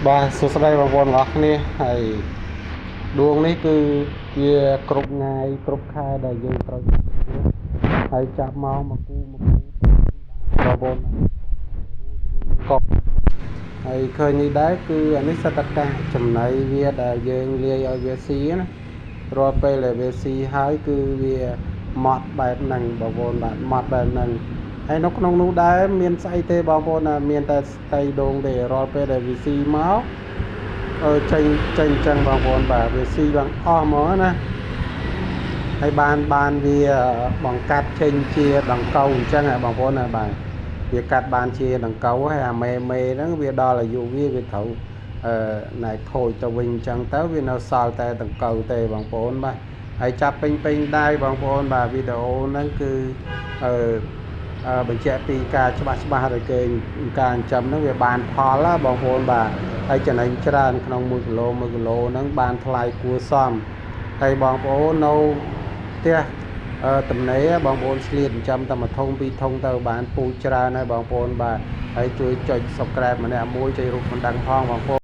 បាទសួស្តីបងប្អូនទាំងអស់គ្នាហើយដួងនេះគឺវាគ្រប់ថ្ងៃគ្រប់ខែដែលយើងត្រូវហើយចាប់មកគូបងប្អូនកប់ហើយឃើញនេះដែរគឺអានេះសតកាសចំណៃវាដែលយើងលាយឲ្យវាស៊ីណារាល់ពេលដែលវាស៊ីហើយគឺវាម៉ត់បែបហ្នឹងបងប្អូនបាទម៉ត់បែបហ្នឹងហើយនៅក្នុងនោះដែរមានស្អីទេបងប្អូនមានតែស្ទៃដូងទេរាល់ពេលដែលវាស៊ីមកចេញអញ្ចឹងបងប្អូនបាទវាស៊ីឡើងអស់ហ្មងណាហើយបានវាបង្កាត់ចេញជាដង្កូវអញ្ចឹងបងប្អូនណាបាទវាកាត់បានជាដង្កូវហើយអាមេហ្នឹងវាដល់អាយុវាត្រូវណែខូចទៅវិញអញ្ចឹងទៅវានៅសល់តែដង្កូវទេបងប្អូនបាទហើយចាប់ពេញដែរបងប្អូនបាទវីដេអូហ្នឹងគឺបញ្ជាក់ពីការច្បាស់ឲ្យគេការចិញ្ចឹមហ្នឹងវាបានផលណាបងប្អូនបាទហើយចំណេញច្រើនក្នុង1គីឡូហ្នឹងបានថ្លៃគួរសមហើយបងប្អូននៅផ្ទះតំណេបងប្អូនឆ្លៀតចិញ្ចឹមតែ1ធុង2ធុងទៅបានពូជច្រើនហើយបងប្អូនបាទហើយជួយចុច Subscribe ម្នាក់មួយចុចរូបបណ្ដឹងផងបងប្អូន